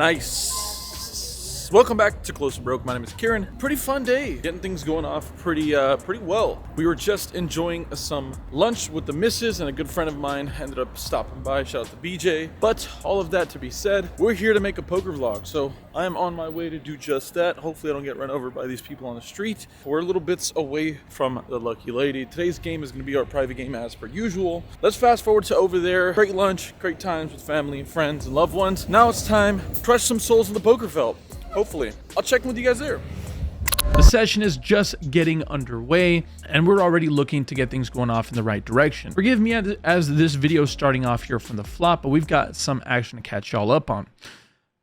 Nice. Welcome back to Close to Broke. My name is Kieran. Pretty fun day. Getting things going off pretty well. We were just enjoying some lunch with the missus, and a good friend of mine ended up stopping by. Shout out to BJ. But all of that to be said, we're here to make a poker vlog. So I am on my way to do just that. Hopefully I don't get run over by these people on the street. We're a little bits away from the lucky lady. Today's game is going to be our private game as per usual. Let's fast forward to over there. Great lunch, great times with family and friends and loved ones. Now it's time to crush some souls in the poker felt. Hopefully. I'll check in with you guys there. The session is just getting underway, and we're already looking to get things going off in the right direction. Forgive me as this video is starting off here from the flop, but we've got some action to catch y'all up on.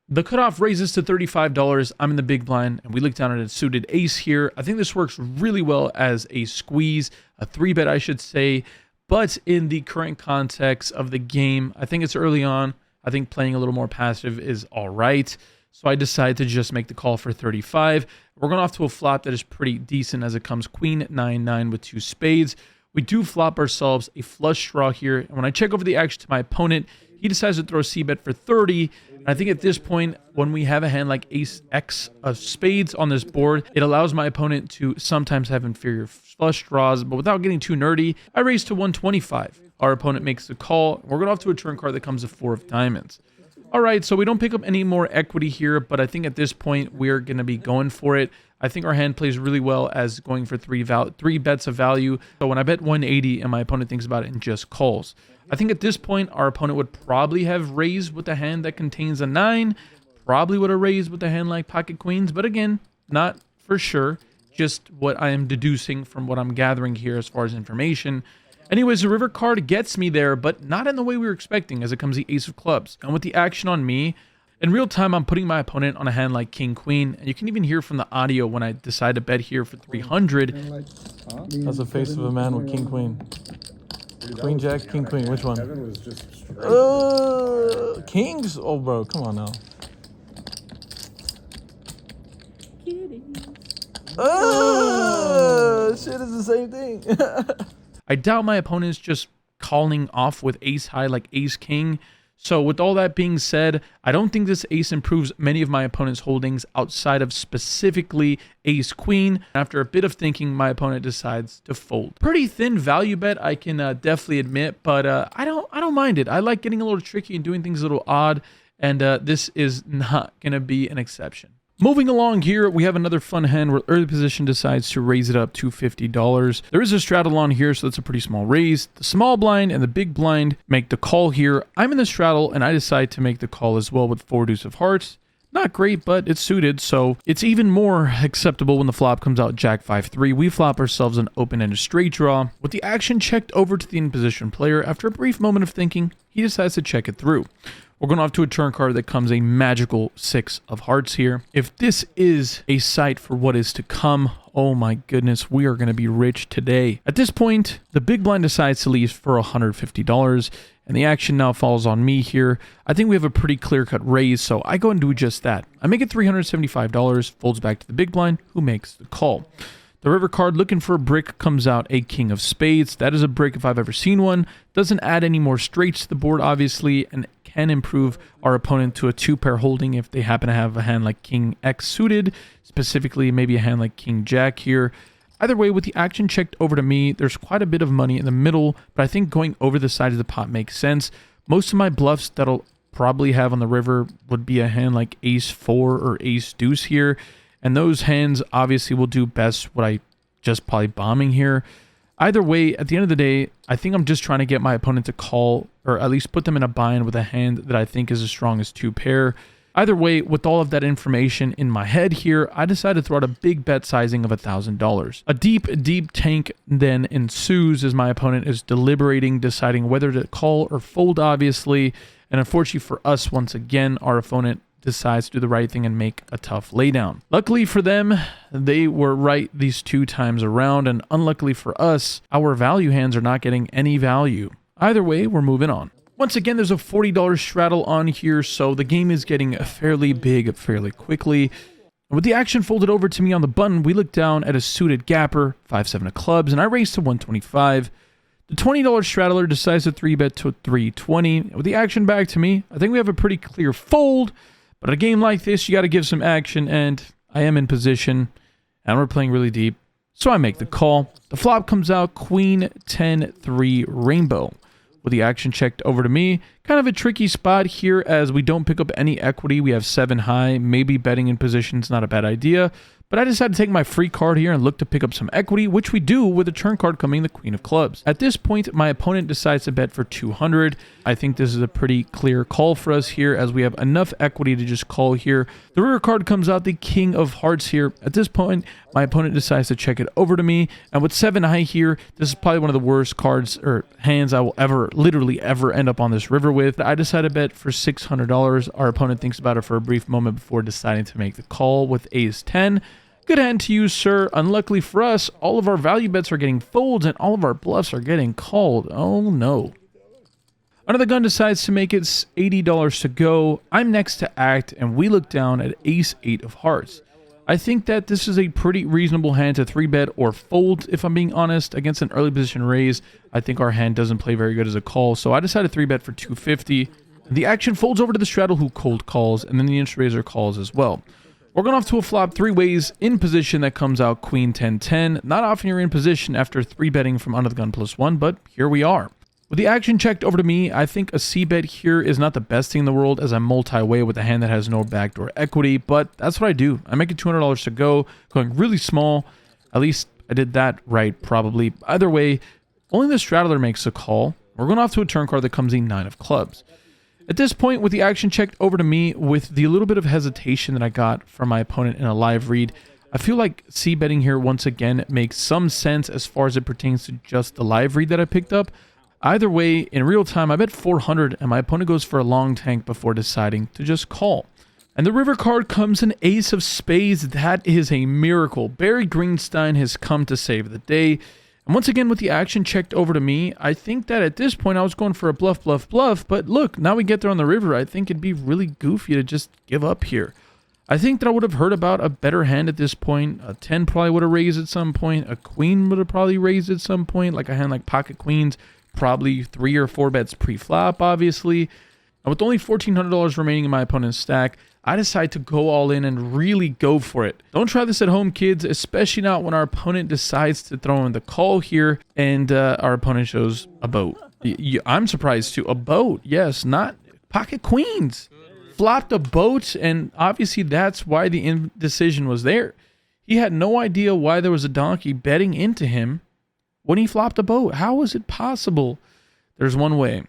The cutoff raises to $35. I'm in the big blind, and we look down at a suited ace here. I think this works really well as a squeeze, a 3-bet I should say, but in the current context of the game, I think it's early on. I think playing a little more passive is all right. So I decided to just make the call for 35. We're going off to a flop that is pretty decent as it comes queen 9-9 with 2 spades. We do flop ourselves a flush draw here. And when I check over the action to my opponent, he decides to throw a c-bet for 30. And I think at this point, when we have a hand like ace X of spades on this board, it allows my opponent to sometimes have inferior flush draws. But without getting too nerdy, I raise to 125. Our opponent makes the call. We're going off to a turn card that comes a 4 of diamonds. All right, so we don't pick up any more equity here, but I think at this point we're going to be going for it. I think our hand plays really well as going for three bets of value. So when I bet 180 and my opponent thinks about it and just calls. I think at this point our opponent would probably have raised with a hand that contains a 9. Probably would have raised with a hand like pocket queens, but again, not for sure. Just what I am deducing from what I'm gathering here as far as information. Anyways, the river card gets me there, but not in the way we were expecting as it comes the ace of clubs. And with the action on me, in real time, I'm putting my opponent on a hand like king queen. And you can even hear from the audio when I decide to bet here for 300. That's the face of a man with king queen. Queen jack, king queen, which one? Kings? Oh, bro, come on now. Shit is the same thing. I doubt my opponent's just calling off with ace high like ace king. So with all that being said, I don't think this ace improves many of my opponent's holdings outside of specifically ace queen. After a bit of thinking, my opponent decides to fold. Pretty thin value bet, I can definitely admit, but I don't mind it. I like getting a little tricky and doing things a little odd, and this is not going to be an exception. Moving along here, we have another fun hand where early position decides to raise it up to $50. There is a straddle on here, so that's a pretty small raise. The small blind and the big blind make the call here. I'm in the straddle, and I decide to make the call as well with 4 deuce of hearts. Not great, but it's suited, so it's even more acceptable when the flop comes out jack 5-3. We flop ourselves an open-ended straight draw. With the action checked over to the in-position player, after a brief moment of thinking, he decides to check it through. We're going off to a turn card that comes a magical 6 of hearts here. If this is a sight for what is to come, oh my goodness, we are going to be rich today. At this point, the big blind decides to leave for $150, and the action now falls on me here. I think we have a pretty clear-cut raise, so I go and do just that. I make it $375, folds back to the big blind, who makes the call. The river card, looking for a brick, comes out a king of spades. That is a brick if I've ever seen one. Doesn't add any more straights to the board, obviously, and can improve our opponent to a 2-pair holding if they happen to have a hand like king X suited, specifically maybe a hand like king jack here. Either way, with the action checked over to me, there's quite a bit of money in the middle, but I think going over the side of the pot makes sense. Most of my bluffs that'll probably have on the river would be a hand like ace 4 or ace deuce here. And those hands obviously will do best what I just probably bombing here. Either way, at the end of the day, I think I'm just trying to get my opponent to call, or at least put them in a bind with a hand that I think is as strong as 2-pair. Either way, with all of that information in my head here, I decided to throw out a big bet sizing of $1,000. A deep tank then ensues as my opponent is deliberating, deciding whether to call or fold, obviously. And unfortunately for us, once again, our opponent decides to do the right thing and make a tough laydown. Luckily for them, they were right these 2 times around, and unluckily for us, our value hands are not getting any value. Either way, we're moving on. Once again, there's a $40 straddle on here, so the game is getting fairly big fairly quickly. With the action folded over to me on the button, we look down at a suited gapper, 5-7 of clubs, and I raise to 125. The $20 straddler decides to 3-bet to 320. With the action back to me, I think we have a pretty clear fold, But a game like this, you got to give some action, and I am in position, and we're playing really deep. So I make the call. The flop comes out queen 10-3 rainbow. With the action checked over to me, kind of a tricky spot here as we don't pick up any equity. We have 7 high, maybe betting in position is not a bad idea. But I decided to take my free card here and look to pick up some equity, which we do with the turn card coming the queen of clubs. At this point, my opponent decides to bet for 200. I think this is a pretty clear call for us here as we have enough equity to just call here. The river card comes out, the king of hearts here. At this point, my opponent decides to check it over to me. And with 7 high here, this is probably one of the worst cards or hands I will literally ever end up on this river with. I decided to bet for $600. Our opponent thinks about it for a brief moment before deciding to make the call with ace 10. Good hand to use, sir. Unluckily for us, all of our value bets are getting folds and all of our bluffs are getting called. Oh no. Under the gun decides to make it $80 to go. I'm next to act and we look down at ace 8 of hearts. I think that this is a pretty reasonable hand to 3-bet or fold, if I'm being honest. Against an early position raise, I think our hand doesn't play very good as a call, so I decided 3-bet for 250. The action folds over to the straddle who cold calls, and then the inch raiser calls as well. We're going off to a flop 3 ways in position that comes out queen 10-10. Not often you're in position after 3-betting from under the gun +1, but here we are. With the action checked over to me, I think a c-bet here is not the best thing in the world as I multi-way with a hand that has no backdoor equity, but that's what I do. I make it $200 to go, going really small. At least I did that right, probably. Either way, only the straddler makes a call. We're going off to a turn card that comes in 9 of clubs. At this point, with the action checked over to me, with the little bit of hesitation that I got from my opponent in a live read, I feel like c-betting here once again makes some sense as far as it pertains to just the live read that I picked up. Either way, in real time, I bet 400 and my opponent goes for a long tank before deciding to just call. And the river card comes an ace of spades. That is a miracle. Barry Greenstein has come to save the day. And once again, with the action checked over to me, I think that at this point I was going for a bluff, but look, now we get there on the river. I think it'd be really goofy to just give up here. I think that I would have heard about a better hand at this point. A 10 probably would have raised at some point. A queen would have probably raised at some point, like a hand like pocket queens. Probably 3 or 4 bets pre-flop, obviously. And with only $1,400 remaining in my opponent's stack, I decide to go all in and really go for it. Don't try this at home, kids, especially not when our opponent decides to throw in the call here and our opponent shows a boat. I'm surprised too. A boat, yes, not pocket queens. Flopped a boat, and obviously that's why the indecision was there. He had no idea why there was a donkey betting into him when he flopped a boat. How was it possible? There's one way.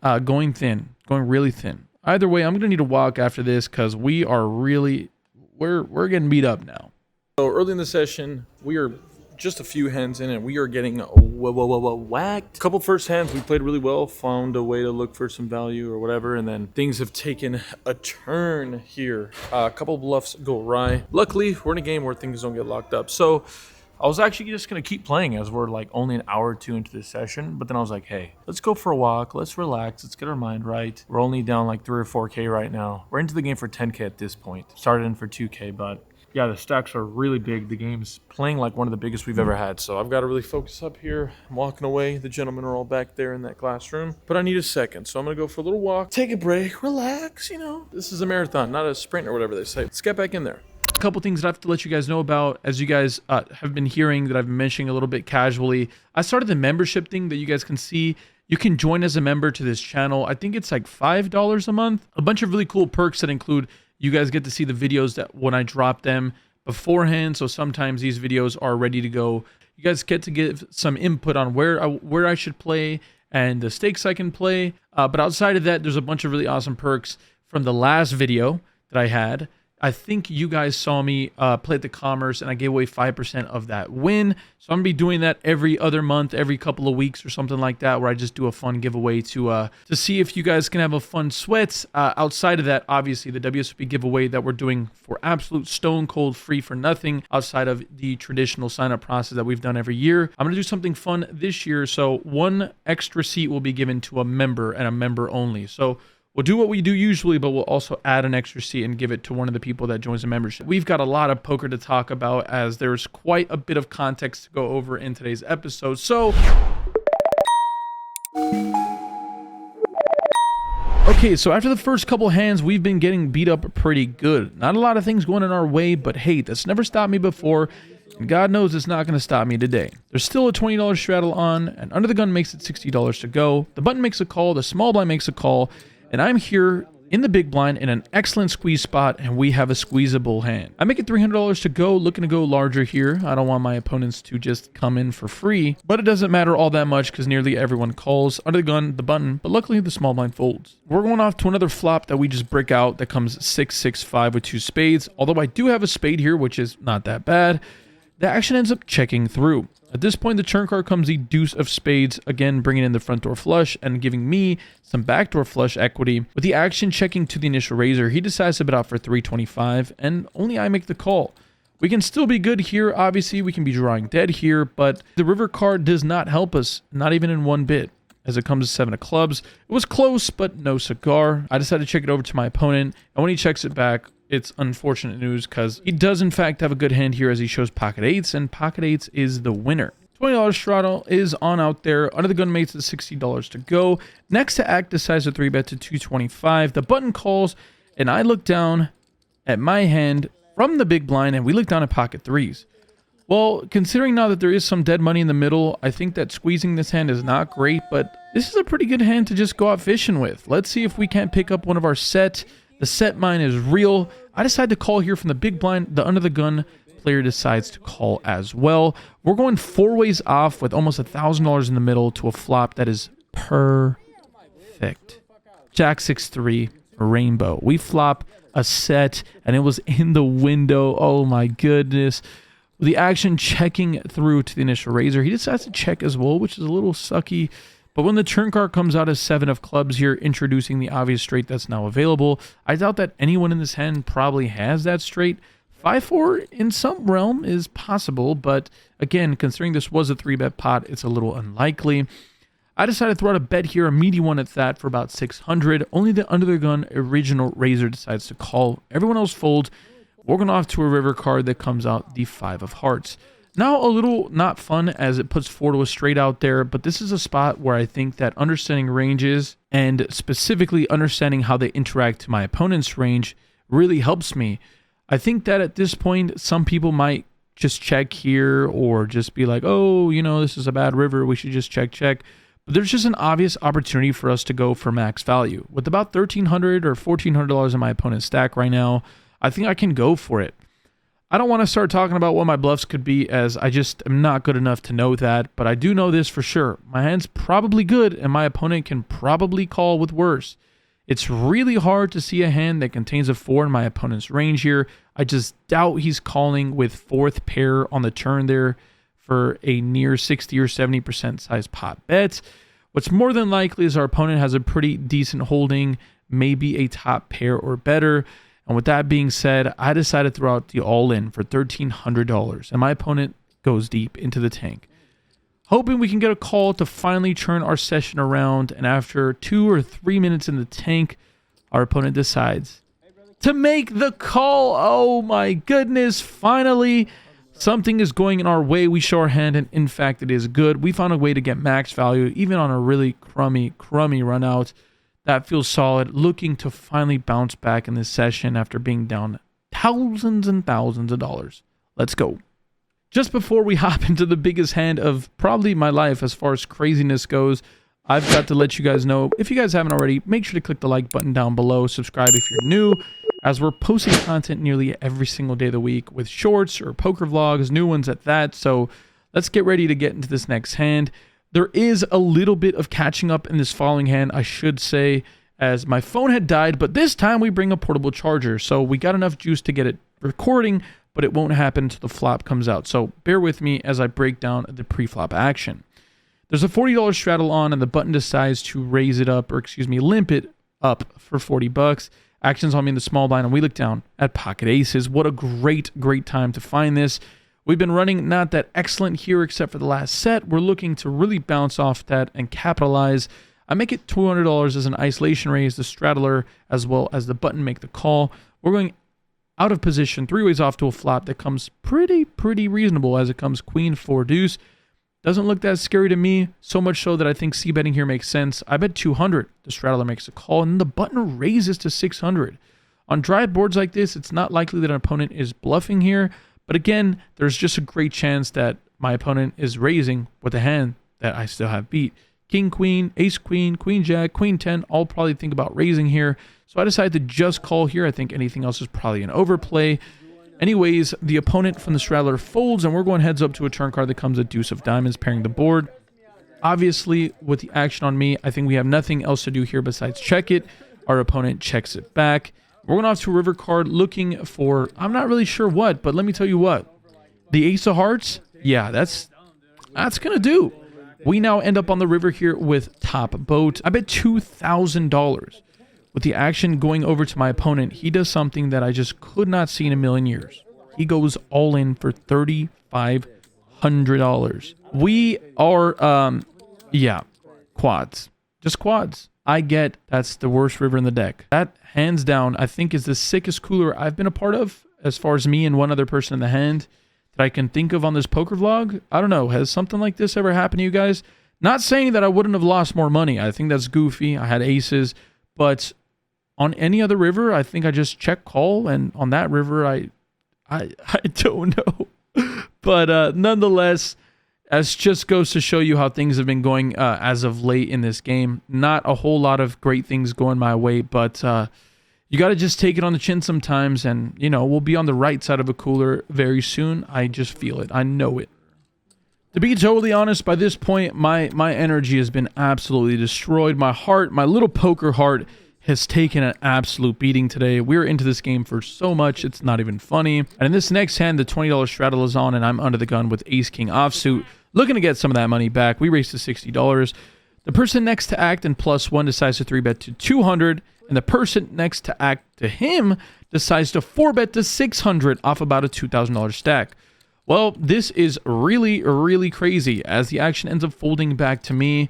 Going thin. Going really thin. Either way, I'm going to need a walk after this because we are really... We're getting beat up now. So early in the session, we are just a few hands in and we are getting whacked. A couple first hands, we played really well. Found a way to look for some value or whatever. And then things have taken a turn here. A couple bluffs go awry. Luckily, we're in a game where things don't get locked up. So... I was actually just going to keep playing as we're like only an hour or 2 into this session. But then I was like, hey, let's go for a walk. Let's relax. Let's get our mind right. We're only down like 3 or 4K right now. We're into the game for 10K at this point. Started in for 2K, but yeah, the stacks are really big. The game's playing like one of the biggest we've ever had. So I've got to really focus up here. I'm walking away. The gentlemen are all back there in that classroom. But I need a second. So I'm going to go for a little walk, take a break, relax, you know. This is a marathon, not a sprint or whatever they say. Let's get back in there. A couple things that I have to let you guys know about, as you guys have been hearing that I've been mentioning a little bit casually. I started the membership thing that you guys can see. You can join as a member to this channel. I think it's like $5 a month. A bunch of really cool perks that include you guys get to see the videos that when I drop them beforehand. So sometimes these videos are ready to go. You guys get to give some input on where I should play and the stakes I can play. But outside of that, there's a bunch of really awesome perks from the last video that I had. I think you guys saw me play at the Commerce, and I gave away 5% of that win. So I'm going to be doing that every other month, every couple of weeks or something like that, where I just do a fun giveaway to see if you guys can have a fun sweat. Outside of that, obviously, the WSOP giveaway that we're doing for absolute stone cold free for nothing outside of the traditional sign-up process that we've done every year. I'm going to do something fun this year. So 1 extra seat will be given to a member and a member only. So we'll do what we do usually, but we'll also add an extra seat and give it to one of the people that joins the membership. We've got a lot of poker to talk about as there's quite a bit of context to go over in today's episode. So, okay, Okay, so after the first couple hands, we've been getting beat up pretty good. Not a lot of things going in our way, but hey, that's never stopped me before, and God knows it's not going to stop me today. There's still a $20 straddle on, and under the gun makes it $60 to go. The button makes a call, the small blind makes a call, and I'm here in the big blind in an excellent squeeze spot, and we have a squeezable hand. I make it $300 to go, looking to go larger here. I don't want my opponents to just come in for free, but it doesn't matter all that much because nearly everyone calls. Under the gun, the button, but luckily the small blind folds. We're going off to another flop that we just brick out that comes 6-6-5 with 2 spades. Although I do have a spade here, which is not that bad. The action ends up checking through. At this point, the turn card comes the deuce of spades, again bringing in the front door flush and giving me some backdoor flush equity. With the action checking to the initial raiser, he decides to bet out for 325, and only I make the call. We can still be good here. Obviously, we can be drawing dead here, but the river card does not help us, not even in one bit. As it comes to 7 of clubs, it was close, but no cigar. I decided to check it over to my opponent, and when he checks it back, it's unfortunate news because he does in fact have a good hand here as he shows pocket eights, and pocket eights is the winner. $20 straddle is on out there. Under the gun makes it $60 to go. Next to act decides to 3-bet to 225. The button calls, and I look down at my hand from the big blind, and we look down at pocket threes. Well, considering now that there is some dead money in the middle, I think that squeezing this hand is not great, but this is a pretty good hand to just go out fishing with. Let's see if we can't pick up one of our set. The set mine is real. I decide to call here from the big blind. The under the gun player decides to call as well. We're going 4 ways off with almost $1,000 in the middle to a flop that is perfect. Jack 6-3 rainbow. We flop a set and it was in the window. Oh my goodness. With the action checking through to the initial raiser, he decides to check as well, which is a little sucky. But when the turn card comes out as 7 of clubs here, introducing the obvious straight that's now available, I doubt that anyone in this hand probably has that straight. 5-4 in some realm is possible, but again, considering this was a 3-bet pot, it's a little unlikely. I decided to throw out a bet here, a meaty one at that, for about 600. Only the under the gun original raiser decides to call. Everyone else folds. We're going off to a river card that comes out the 5 of hearts. Now a little not fun as it puts 4 to a straight out there, but this is a spot where I think that understanding ranges and specifically understanding how they interact to my opponent's range really helps me. I think that at this point, some people might just check here or just be like, oh, you know, this is a bad river, we should just check. But there's just an obvious opportunity for us to go for max value. With about $1,300 or $1,400 in my opponent's stack right now, I think I can go for it. I don't want to start talking about what my bluffs could be as I just am not good enough to know that, but I do know this for sure. My hand's probably good and my opponent can probably call with worse. It's really hard to see a hand that contains a 4 in my opponent's range here. I just doubt he's calling with 4th pair on the turn there for a near 60 or 70% size pot bet. What's more than likely is our opponent has a pretty decent holding, maybe a top pair or better. And with that being said, I decided to throw out the all-in for $1,300, and my opponent goes deep into the tank. Hoping we can get a call to finally turn our session around, and after 2 or 3 minutes in the tank, our opponent decides to make the call. Oh my goodness, finally, something is going in our way. We show our hand, and in fact, it is good. We found a way to get max value, even on a really crummy run out. That feels solid, looking to finally bounce back in this session after being down thousands and thousands of dollars. Let's go. Just before we hop into the biggest hand of probably my life as far as craziness goes, I've got to let you guys know, if you guys haven't already, make sure to click the like button down below, subscribe if you're new, as we're posting content nearly every single day of the week with shorts or poker vlogs, new ones at that. So let's get ready to get into this next hand. There is a little bit of catching up in this following hand, I should say, as my phone had died, but this time we bring a portable charger. So we got enough juice to get it recording, but it won't happen until the flop comes out. So bear with me as I break down the pre-flop action. There's a $40 straddle on, and the button decides to raise it up, or excuse me, limp it up for 40 bucks. Action's on me in the small blind, and we look down at pocket aces. What a great time to find this. We've been running not that excellent here except for the last set. We're looking to really bounce off that and capitalize. I make it $200 as an isolation raise, the straddler, as well as the button make the call. We're going out of position, 3 ways off to a flop that comes pretty reasonable as it comes queen 4 deuce. doesn't look that scary to me, so much so that I think c-betting here makes sense. I bet 200. The straddler makes a call, and then the button raises to 600. On dry boards like this, it's not likely that an opponent is bluffing here, but again, there's just a great chance that my opponent is raising with a hand that I still have beat. King, queen, ace, queen, queen, jack, queen 10, all probably think about raising here. So I decided to just call here. I think anything else is probably an overplay. Anyways, the opponent from the straddler folds, and we're going heads up to a turn card that comes at deuce of diamonds, pairing the board. Obviously, with the action on me, I think we have nothing else to do here besides check it. Our opponent checks it back. We're going off to a river card looking for, I'm not really sure what, but let me tell you what. The ace of hearts, yeah, that's going to do. We now end up on the river here with top boat. I bet $2,000. With the action going over to my opponent, he does something that I just could not see in a million years. He goes all in for $3,500. We are, yeah, quads. Just quads. I get that's the worst river in the deck. That, hands down, I think is the sickest cooler I've been a part of, as far as me and one other person in the hand that I can think of on this poker vlog. I don't know. Has something like this ever happened to you guys? Not saying that I wouldn't have lost more money. I think that's goofy. I had aces, but on any other river, I think I just check call, and on that river, I don't know. But nonetheless, as just goes to show you how things have been going as of late in this game. Not a whole lot of great things going my way, but you got to just take it on the chin sometimes, and, you know, we'll be on the right side of a cooler very soon. I just feel it. I know it. To be totally honest, by this point, my energy has been absolutely destroyed. My heart, my little poker heart, has taken an absolute beating today. We're into this game for so much, it's not even funny. And in this next hand, the $20 straddle is on, and I'm under the gun with ace-king offsuit, looking to get some of that money back. We race to $60. The person next to act and +1 decides to 3-bet to 200, and the person next to act to him decides to 4-bet to 600 off about a $2,000 stack. Well, this is really, really crazy, as the action ends up folding back to me.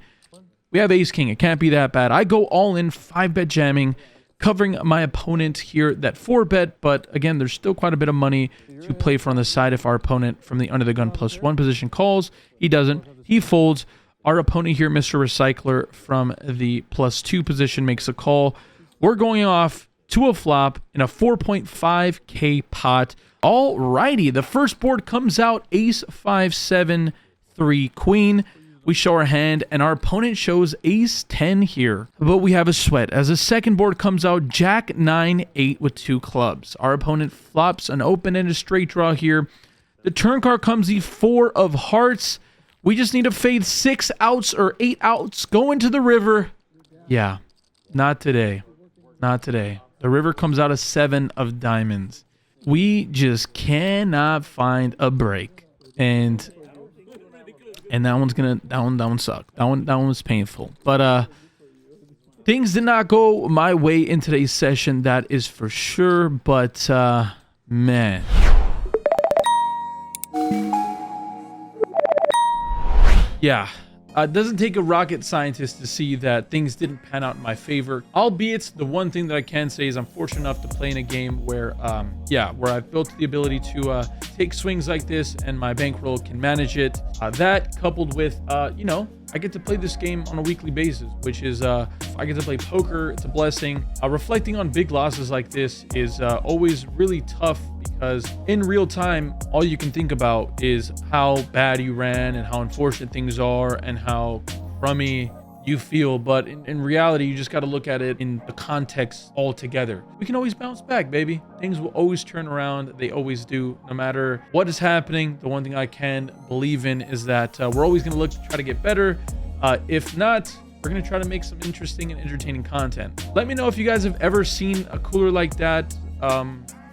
We have ace-king. It can't be that bad. I go all in, 5-bet jamming, covering my opponent here that 4-bet, but again, there's still quite a bit of money to play for on the side if our opponent from the under the gun +1 position calls. He doesn't. He folds. Our opponent here, Mr. Recycler, from the +2 position makes a call. We're going off to a flop in a 4.5K pot. Alrighty, the first board comes out ace 5 7 3 queen. We show our hand, and our opponent shows ace 10 here, but we have a sweat as the second board comes out jack 9 8 with 2 clubs. Our opponent flops an open-ended straight draw here. The turn card comes the 4 of hearts. We just need to fade 6 outs or 8 outs, go into the river. Yeah, not today. Not today. The river comes out a 7 of diamonds. We just cannot find a break. And that one's gonna, that one sucked. That one was painful. But things did not go my way in today's session, that is for sure. But man. Yeah. It doesn't take a rocket scientist to see that things didn't pan out in my favor. Albeit, the one thing that I can say is I'm fortunate enough to play in a game where, where I've built the ability to take swings like this, and my bankroll can manage it. That coupled with, you know, I get to play this game on a weekly basis, which is, I get to play poker. It's a blessing. Reflecting on big losses like this is always really tough, because in real time, all you can think about is how bad you ran and how unfortunate things are and how crummy you feel. But in reality, you just got to look at it in the context altogether. We can always bounce back, baby. Things will always turn around. They always do. No matter what is happening, the one thing I can believe in is that we're always going to look to try to get better. If not, we're going to try to make some interesting and entertaining content. Let me know if you guys have ever seen a cooler like that.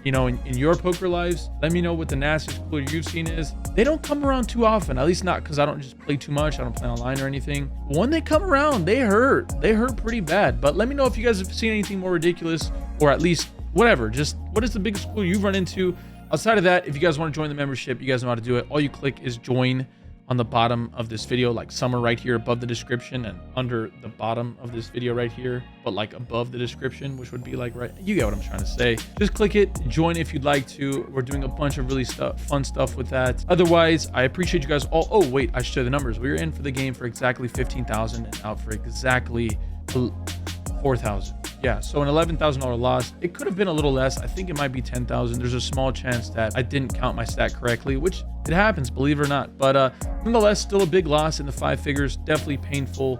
You know, in your poker lives. Let me know what the nastiest cooler you've seen is. They don't come around too often, at least not because I don't just play too much. I don't play online or anything. When they come around, they hurt. They hurt pretty bad. But let me know if you guys have seen anything more ridiculous, or at least whatever. Just what is the biggest cooler you've run into? Outside of that, if you guys want to join the membership, you guys know how to do it. All you click is join on the bottom of this video, like some are right here above the description and under the bottom of this video right here, but like above the description, which would be like right, you get what I'm trying to say. Just click it, join if you'd like to. We're doing a bunch of really fun stuff with that. Otherwise, I appreciate you guys all. Oh wait, I should show the numbers. We were in for the game for exactly 15,000 and out for exactly 4,000. Yeah, so an $11,000 loss. It could have been a little less. I think it might be 10,000. There's a small chance that I didn't count my stat correctly, which it happens, believe it or not. But nonetheless, still a big loss in the 5 figures. Definitely painful.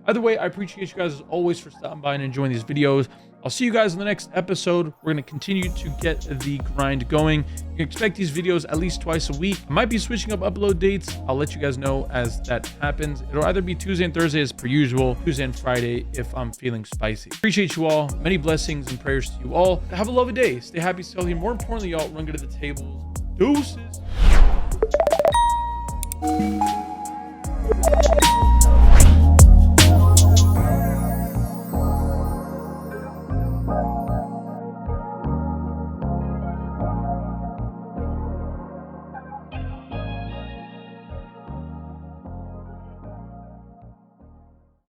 Either way, I appreciate you guys as always for stopping by and enjoying these videos. I'll see you guys in the next episode. We're going to continue to get the grind going. You can expect these videos at least twice a week. I might be switching up upload dates. I'll let you guys know as that happens. It'll either be Tuesday and Thursday as per usual, Tuesday and Friday if I'm feeling spicy. Appreciate you all. Many blessings and prayers to you all. Have a lovely day. Stay happy, stay healthy. More importantly, y'all, run good to the tables. Deuces.